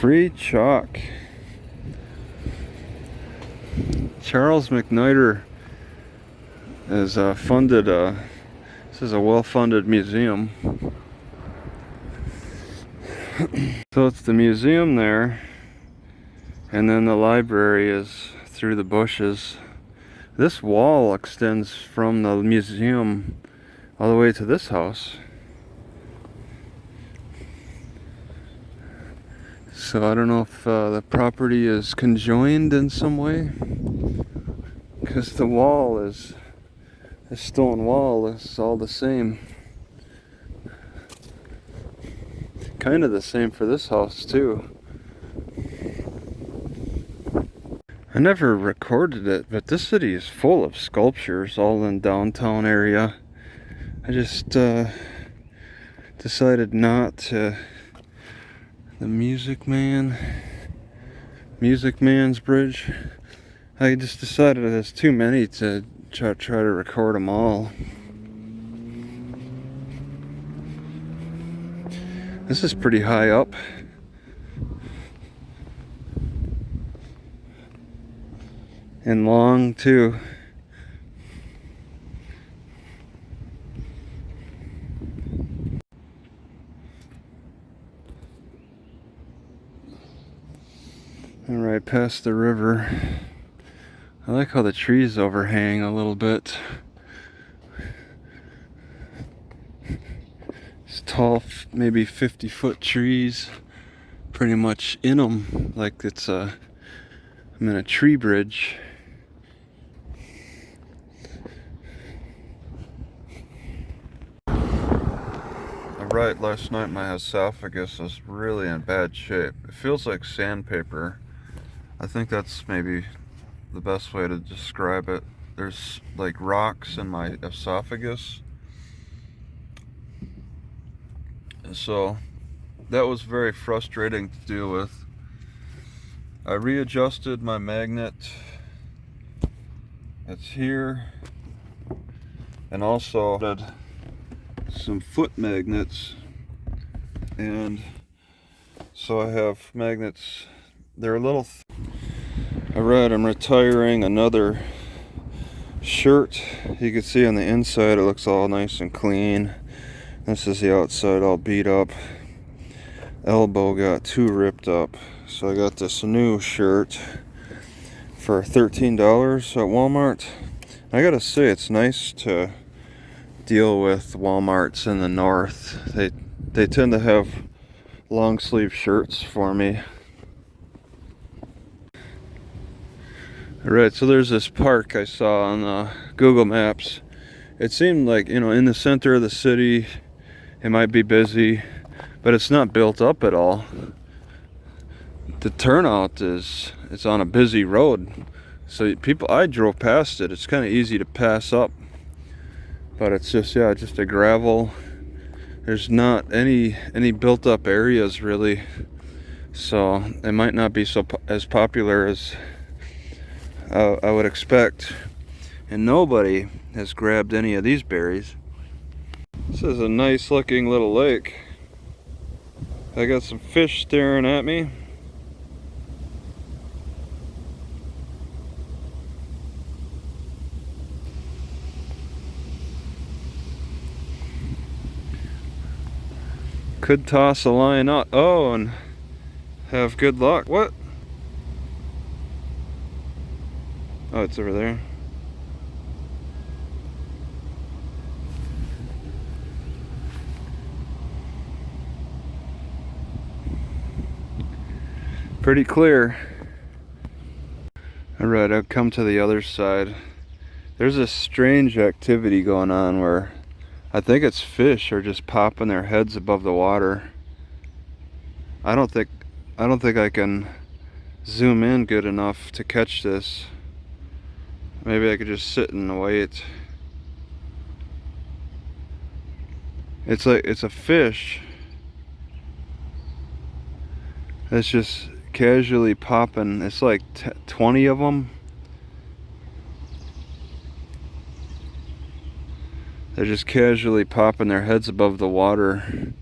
Free chalk. Charles McNider has funded this is a well-funded museum. So it's the museum there, and then the library is through the bushes. This wall extends from the museum all the way to this house. So I don't know if the property is conjoined in some way, because the wall is, the stone wall is all the same. Kind of the same for this house too. I never recorded it, but this city is full of sculptures all in downtown area. I just decided not to. The Music Man's Bridge. I just decided there's too many to try to record them all. This is pretty high up. And long too. And right past the river. I like how the trees overhang a little bit. It's tall, maybe 50-foot trees, pretty much in them, like it's I'm in a tree bridge. Right, last night my esophagus was really in bad shape. It feels like sandpaper. I think that's maybe the best way to describe it. There's like rocks in my esophagus. So that was very frustrating to deal with. I readjusted my magnet. It's here. And also added some foot magnets. And so I have magnets. They're a little Alright, I'm retiring another shirt. You can see on the inside it looks all nice and clean. This is the outside all beat up. Elbow got too ripped up. So I got this new shirt for $13 at Walmart. I gotta say, it's nice to deal with Walmarts in the north. They tend to have long sleeve shirts for me. Alright, so there's this park I saw on Google Maps. It seemed like, you know, in the center of the city, it might be busy, but it's not built up at all. The turnout is, it's on a busy road. So I drove past it, it's kind of easy to pass up. But it's just, yeah, just a gravel. There's not any built up areas really. So it might not be as popular as I would expect. And nobody has grabbed any of these berries. This is a nice looking little lake. I got some fish staring at me. Could toss a line out. Oh, and have good luck. What? Oh, it's over there. Pretty clear. Alright, I'll come to the other side. There's a strange activity going on where I think it's fish are just popping their heads above the water. I don't think I can zoom in good enough to catch this. Maybe I could just sit and wait. It's like it's a fish that's just casually popping. It's like 20 of them. They're just casually popping their heads above the water.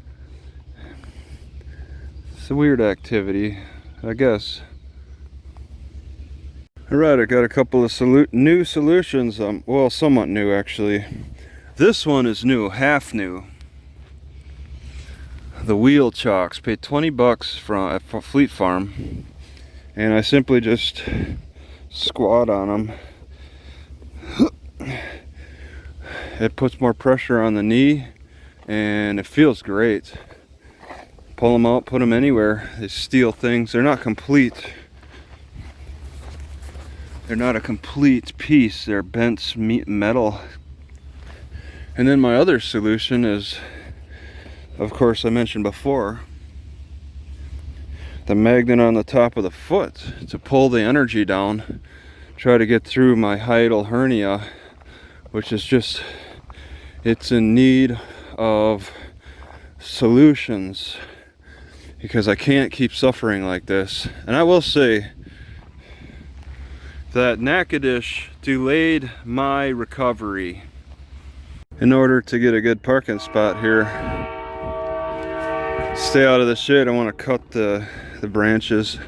It's a weird activity, I guess. Alright, I got a couple of new solutions. Well, somewhat new actually. This one is new, half new. The wheel chocks. Paid 20 bucks at Fleet Farm, and I simply just squat on them. It puts more pressure on the knee, and it feels great. Pull them out, put them anywhere. They steel things. They're not complete. They're not a complete piece. They're bent metal. And then my other solution is, of course, I mentioned before, the magnet on the top of the foot to pull the energy down, try to get through my hiatal hernia, which is just, it's in need of solutions because I can't keep suffering like this. And I will say that Natchitoches delayed my recovery. In order to get a good parking spot here, stay out of the shade, I want to cut the branches.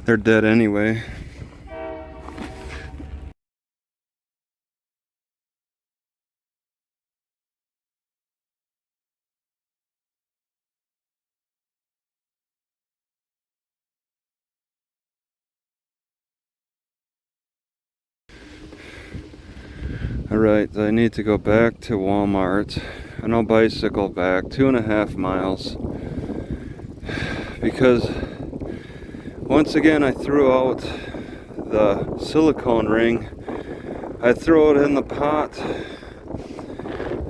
They're dead anyway. Alright, I need to go back to Walmart and I'll bicycle back 2.5 miles because once again I threw out the silicone ring. I throw it in the pot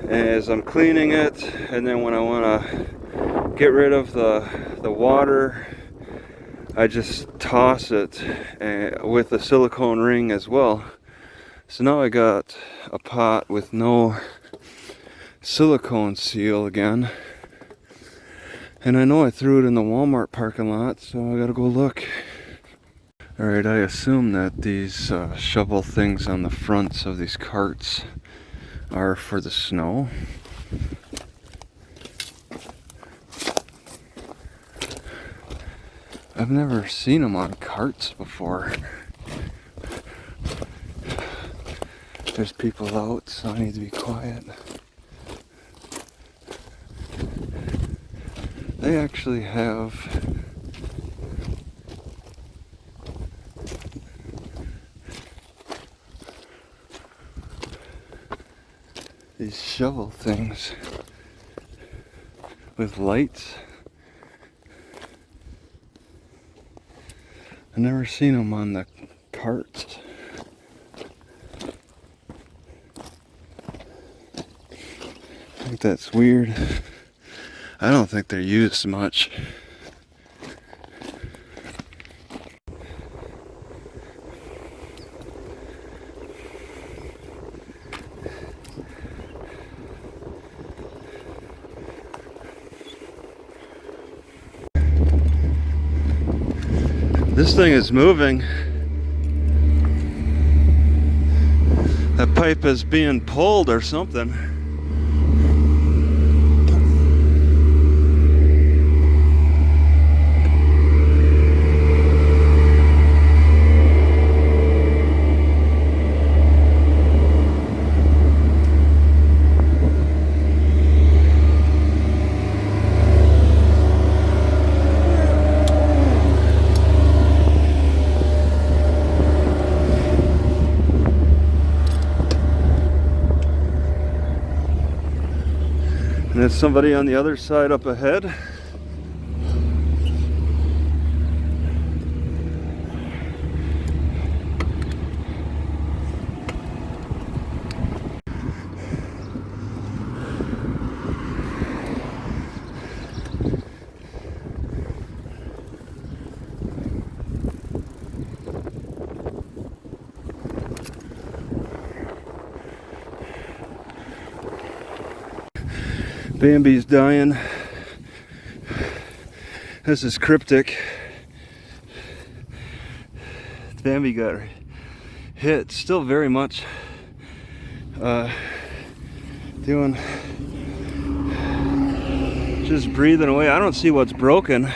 as I'm cleaning it, and then when I want to get rid of the water, I just toss it with the silicone ring as well. So now I got a pot with no silicone seal again. And I know I threw it in the Walmart parking lot, so I gotta go look. Alright, I assume that these shovel things on the fronts of these carts are for the snow. I've never seen them on carts before. There's people out, so I need to be quiet. They actually have these shovel things with lights. I've never seen them on the carts. I think that's weird. I don't think they're used much. This thing is moving. That pipe is being pulled or something. And there's somebody on the other side up ahead. Bambi's dying. This is cryptic. Bambi got hit. Still very much doing, just breathing away. I don't see what's broken.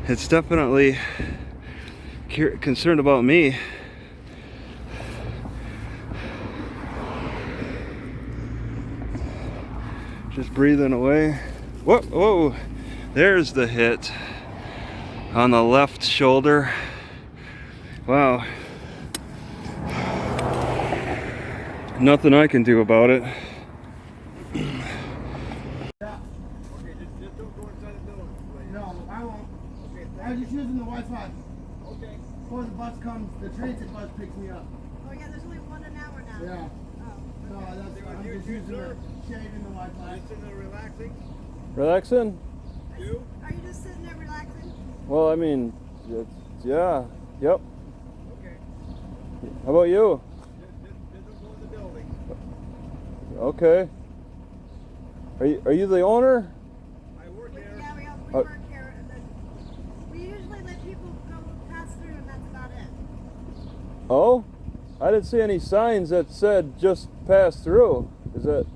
It's definitely concerned about me. Just breathing away. Whoa, whoa, there's the hit on the left shoulder. Wow. Nothing I can do about it. Okay, just don't go inside the building. No, I won't. Okay, I'm just using the Wi-Fi. okay. Before the bus comes, the transit bus picks me up. Oh yeah, there's only one an hour now. Yeah. Oh. No, that's, I'm You- just you, using sir? the shade and the Wi-Fi. Just sitting there relaxing. Relaxing? You? Are you just sitting there relaxing? Well, I mean, yeah, yep. Okay. How about you? Just don't go in the building. Okay. Are you the owner? I work We, here. yeah, we Oh. work here, and then we usually let people go pass through, and that's about it. Oh? I didn't see any signs that said just pass through. Is that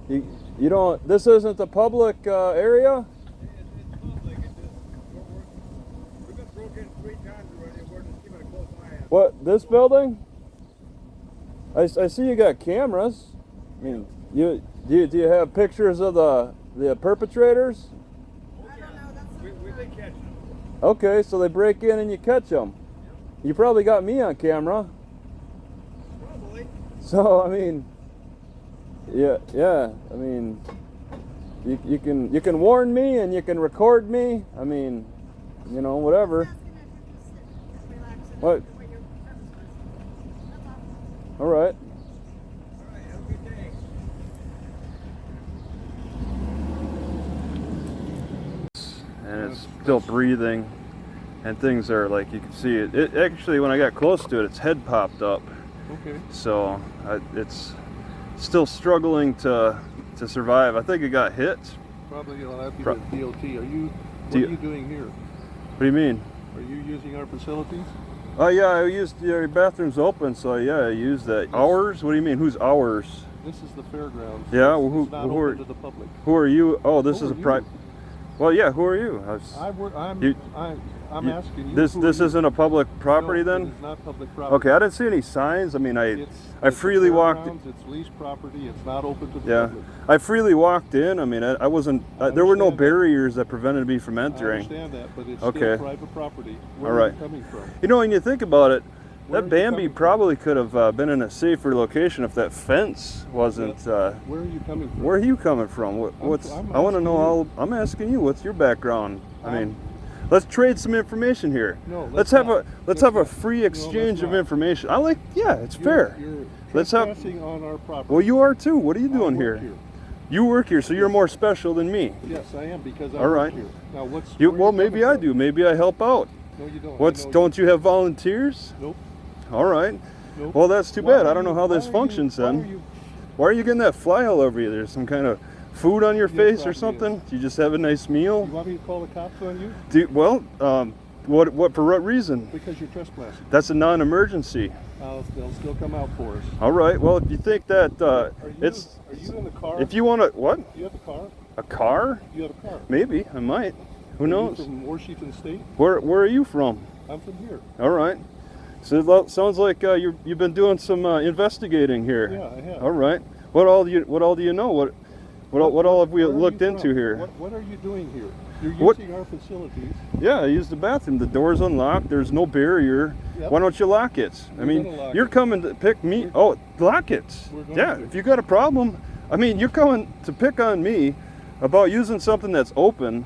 you don't? This isn't the public area? It's public. It's just, we've been broken 3 times already. We're just keeping a close eye on it. What? This building? I see you got cameras. I mean, do you have pictures of the perpetrators? I don't know. That's We've been catching them. Okay, so they break in and you catch them. You probably got me on camera. Probably. So I mean, yeah. I mean, you can warn me and you can record me. I mean, you know, whatever. asking if you're just sitting, just relaxing. What? and what your purpose was. That's all. All right. All right, have a good day. And it's still breathing, and things are like you can see it. It actually, when I got close to it, its head popped up. Okay. So it's still struggling to survive. I think it got hit. Probably that'd be Pro- the DOT. What Do you- are you doing here? What do you mean? Are you using our facilities? Oh yeah, I used your bathroom's open, so yeah, I used that. Ours? What do you mean? Who's ours? This is the fairgrounds. Yeah, It's who- not who are- open to the public. Who are you? Oh, this Who is a are you? private. Well, yeah. Who are you? I'm You- asking you. This who are you? isn't a public property No, then? It is not public property. Okay, I didn't see any signs. I mean, I It's I the freely walked. fairgrounds, It's leased property. It's not open to the Yeah, public. I freely walked in. I mean, I wasn't. There were no understand that. barriers that prevented me from I entering. understand that, but it's Okay. still private property. Where All are right. you coming from? You know, when you think about it, Where that are you Bambi coming from? probably could have been in a safer location if that fence wasn't. Where are you coming from? Where are you coming from? I want to know all. I'm asking you. What's your background? I mean, let's trade some information here. No, Let's have not. let's Let's have a not. free No, let's exchange of not. information. I like. Yeah, it's fair. You're Let's have- trespassing on our property. Well, you are too. What are you I doing work here? You work here, so you're more special than me. Yes, I am because I All work right. here. Now, where Well, are maybe coming I from? do. Maybe I help out. No, you don't. I What's? know Don't you have volunteers? Nope. All right. Nope. Well, that's too Why bad. are I don't know you- how why this are you- functions why then. are you- Why are you getting that fly all over you? There's some kind of food on your Yeah, face or probably something? Do you just have a nice meal? You want me to call the cops on you? What for what reason? Because you're trespassing. That's a non-emergency. They'll still come out for us. All right. Well, if you think that Are it's you in the car? if you want to what? You have a car? A car? You have a car. Maybe I might. Who Are you knows? from Washington State? Where are you from? I'm from here. All right. So it sounds like you've been doing some investigating here. Yeah, I have. All right. What all do you know? What all have we Where are looked you into from? here? What are you doing here? You're What- using our facilities. Yeah, I used the bathroom. The door's unlocked. There's no barrier. Yep. Why don't you lock it? I We're mean, gonna lock you're it. coming to pick me. Oh, lock it. We're going Yeah, to. if you got a problem, I mean, you're coming to pick on me about using something that's open,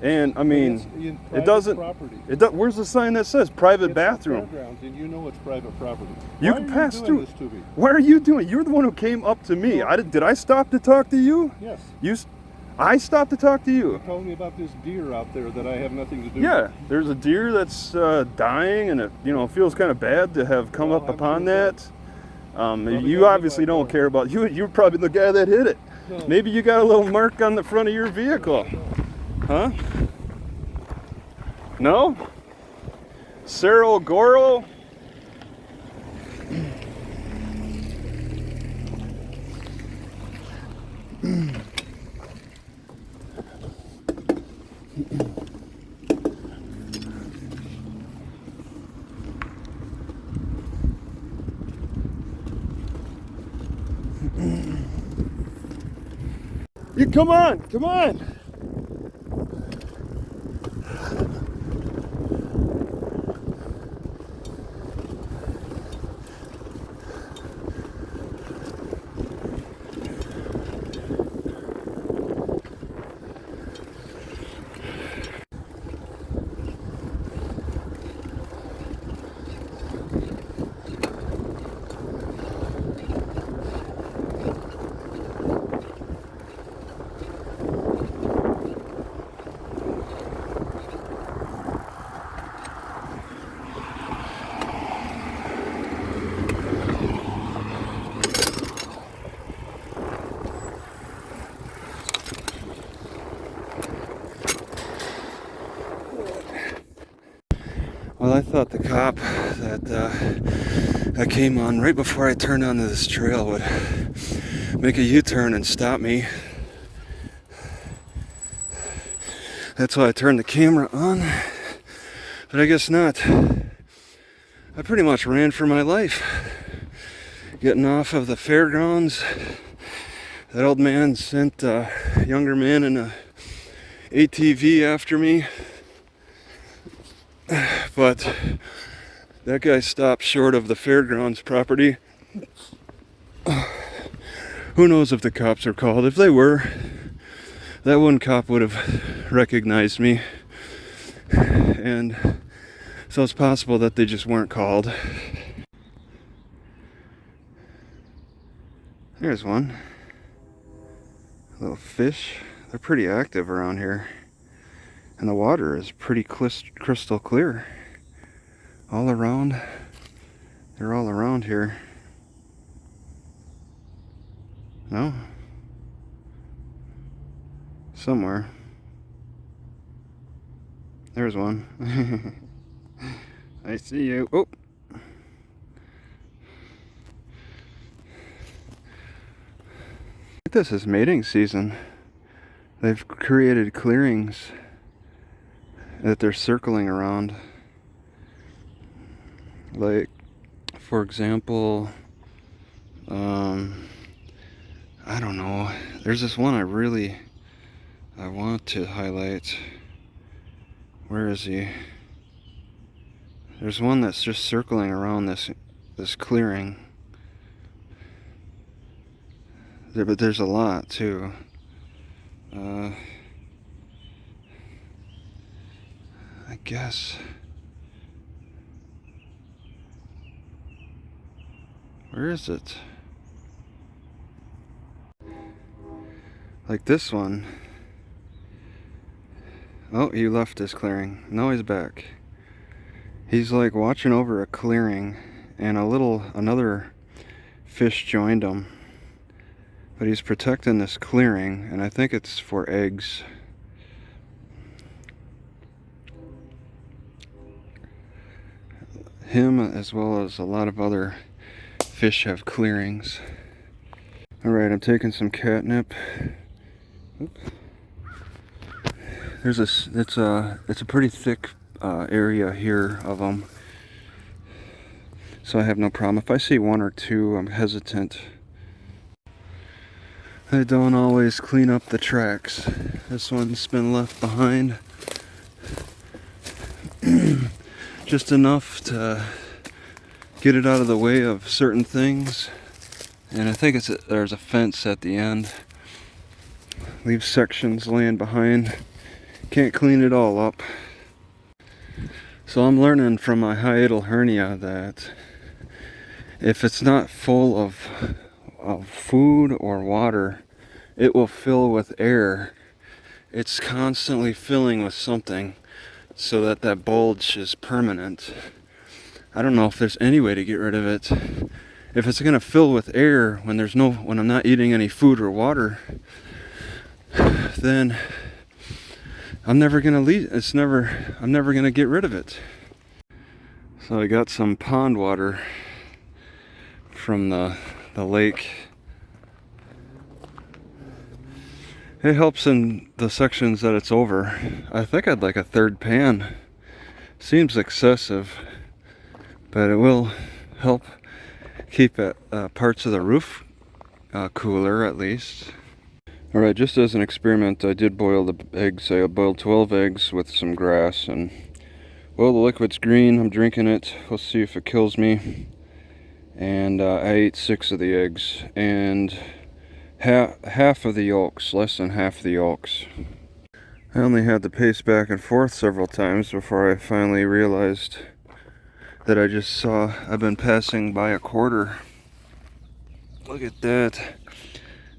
and I mean, It's in it private doesn't. Property. Where's the sign that says private It's the bathroom? fairgrounds, and you know it's private property. You Why can are pass doing through. This to me? What are you doing? You're the one who came up to me. No. Did I stop to talk to you? Yes. I stopped to talk to you. You told me about this deer out there that I have nothing to do Yeah, with. there's a deer that's dying, and it feels kind of bad to have come Well, up I'm upon sure it that. You obviously don't care about you. You're probably the guy that hit it. No. Maybe you got a little mark on the front of your vehicle. Huh? No? Cerro Goro? You come on, come on. Well, I thought the cop that came on right before I turned onto this trail would make a U-turn and stop me. That's why I turned the camera on, but I guess not. I pretty much ran for my life. Getting off of the fairgrounds, that old man sent a younger man in a ATV after me. But that guy stopped short of the fairgrounds property. Who knows if the cops are called? If they were, that one cop would have recognized me. And so it's possible that they just weren't called. There's one. Little fish. They're pretty active around here. And the water is pretty crystal clear. All around. They're all around here. No? Somewhere. There's one. I see you. Oh! This is mating season. They've created clearings that they're circling around. Like, for example, I don't know. There's this one I want to highlight. Where is he? There's one that's just circling around this clearing. But there's a lot too. I guess. Where is it? Like this one. Oh, he left his clearing. Now he's back. He's like watching over a clearing, and another fish joined him. But he's protecting this clearing, and I think it's for eggs. Him, as well as a lot of other fish, have clearings. Alright, I'm taking some catnip. Oops. It's a pretty thick area here of them. So I have no problem. If I see one or two, I'm hesitant. I don't always clean up the tracks. This one's been left behind. Just enough to get it out of the way of certain things. And I think there's a fence at the end. Leave sections laying behind. Can't clean it all up. So I'm learning from my hiatal hernia that if it's not full of food or water, it will fill with air. It's constantly filling with something so that bulge is permanent. I don't know if there's any way to get rid of it. if it's gonna fill with air when I'm not eating any food or water, then I'm never gonna leave. I'm never gonna get rid of it. So I got some pond water from the lake. It helps in the sections that it's over. I think I'd like a third pan. Seems excessive, but it will help keep parts of the roof cooler at least. Alright, just as an experiment, I did boil the eggs. I boiled 12 eggs with some grass, and well, the liquid's green. I'm drinking it. We'll see if it kills me. And I ate 6 of the eggs, and half of the yolks, less than half the yolks. I only had to pace back and forth several times before I finally realized that I've been passing by a quarter. Look at that,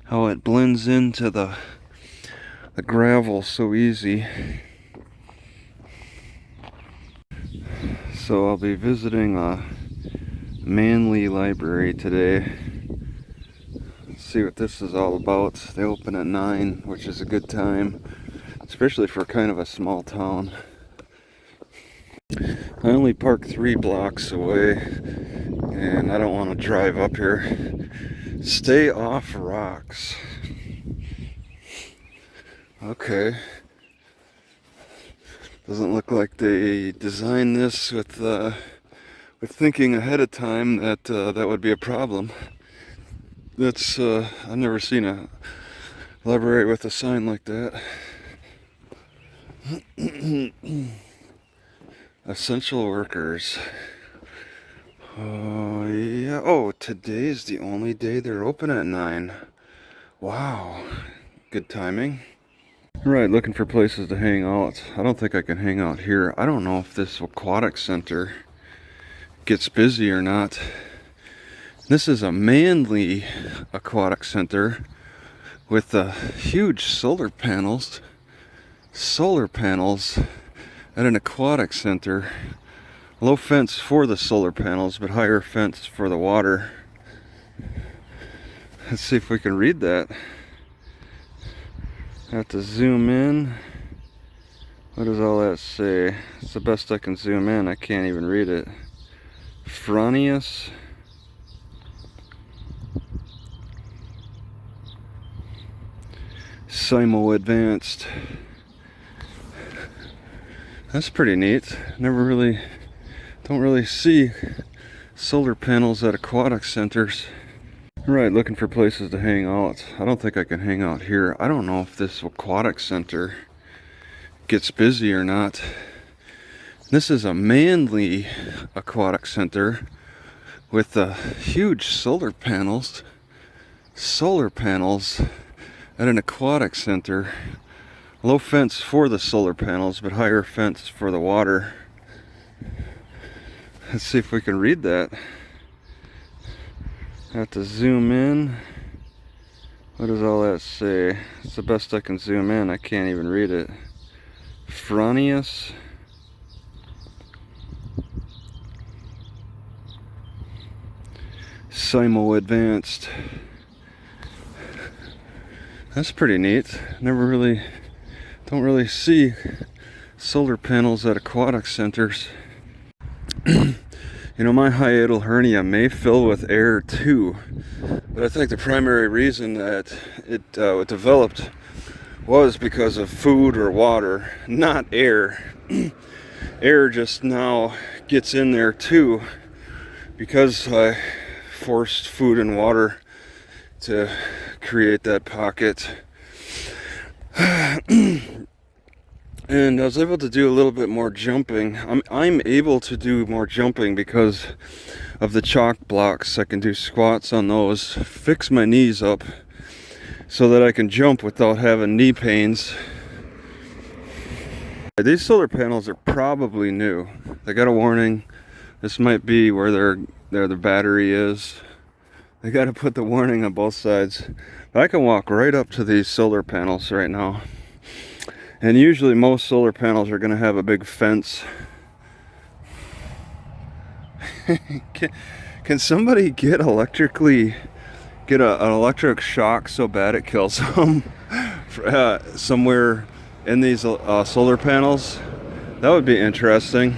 how it blends into the gravel so easy. So I'll be visiting a Manly library today. Let's see what this is all about. They open at 9, which is a good time, especially for kind of a small town. I only park 3 blocks away, and I don't want to drive up here. Stay off rocks. Okay. Doesn't look like they designed this with thinking ahead of time that that would be a problem. That's I've never seen a library with a sign like that. Essential workers. Oh yeah. Oh, today's the only day they're open at 9. Wow. Good timing. Right, looking for places to hang out. I don't think I can hang out here. I don't know if this aquatic center gets busy or not. This is a Manly aquatic center with huge solar panels. Solar panels at an aquatic center. Low fence for the solar panels, but higher fence for the water. Let's see if we can read that. I have to zoom in. What does all that say? It's the best I can zoom in. I can't even read it. Fronius. Simo Advanced. That's pretty neat. Don't really see solar panels at aquatic centers. Right, looking for places to hang out. I don't think I can hang out here. I don't know if this aquatic center gets busy or not. This is a Manly aquatic center with huge solar panels. Solar panels at an aquatic center. Low fence for the solar panels, but higher fence for the water. Let's see if we can read that. I have to zoom in. What does all that say? It's the best I can zoom in. I can't even read it. Fronius. Simo Advanced. That's pretty neat. Don't really see solar panels at aquatic centers. You know, my hiatal hernia may fill with air too, but I think the primary reason that it developed was because of food or water, not air. Air just now gets in there too because I forced food and water to create that pocket. And I was able to do a little bit more jumping. I'm able to do more jumping because of the chalk blocks. I can do squats on those, fix my knees up so that I can jump without having knee pains. These solar panels are probably new. They got a warning. This might be where the battery is. They got to put the warning on both sides. But I can walk right up to these solar panels right now. And usually most solar panels are going to have a big fence. Can somebody get an electric shock so bad it kills them somewhere in these solar panels? That would be interesting.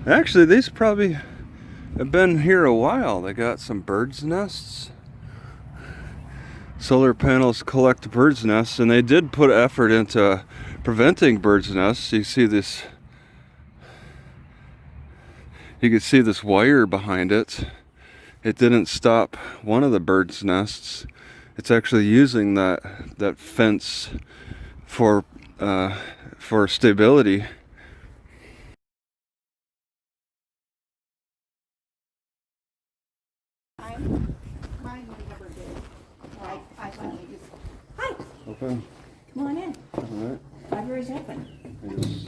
Actually, these probably have been here a while. They got some birds' nests. Solar panels collect birds' nests, and they did put effort into preventing birds' nests. You see this. You can see this wire behind it. It didn't stop one of the birds' nests. It's actually using that fence for stability. Mine never did. So I finally just, hi, Okay. come on in. All right. Library's open. Yes.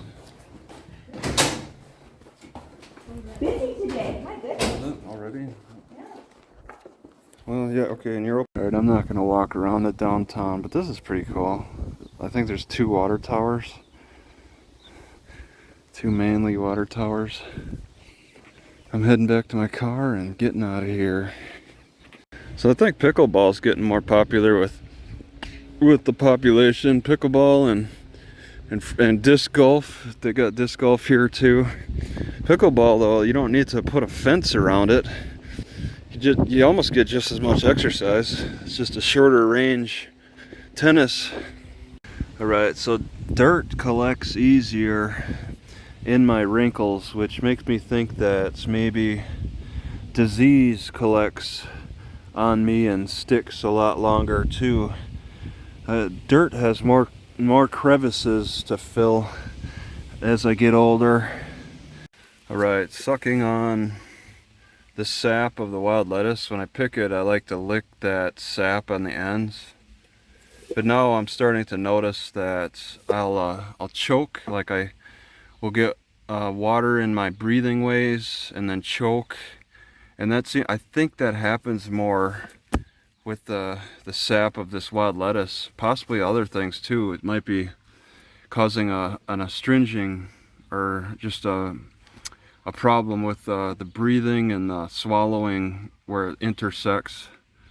Busy today, my goodness. Already? Yeah. Well, yeah, okay, and you're open. Alright, I'm not gonna walk around it downtown, but this is pretty cool. I think there's 2 water towers. 2 mainly water towers. I'm heading back to my car and getting out of here. So I think pickleball's getting more popular with the population. Pickleball and disc golf. They got disc golf here too. Pickleball though, you don't need to put a fence around it. You almost get just as much exercise. It's just a shorter range tennis. Alright, so dirt collects easier in my wrinkles, which makes me think that maybe disease collects on me and sticks a lot longer too. Dirt has more crevices to fill as I get older. Alright, sucking on the sap of the wild lettuce. When I pick it, I like to lick that sap on the ends. But now I'm starting to notice that I'll choke, like I will get water in my breathing ways and then choke. And I think that happens more with the sap of this wild lettuce. Possibly other things too. It might be causing an astringing or just a problem with the breathing and the swallowing where it intersects.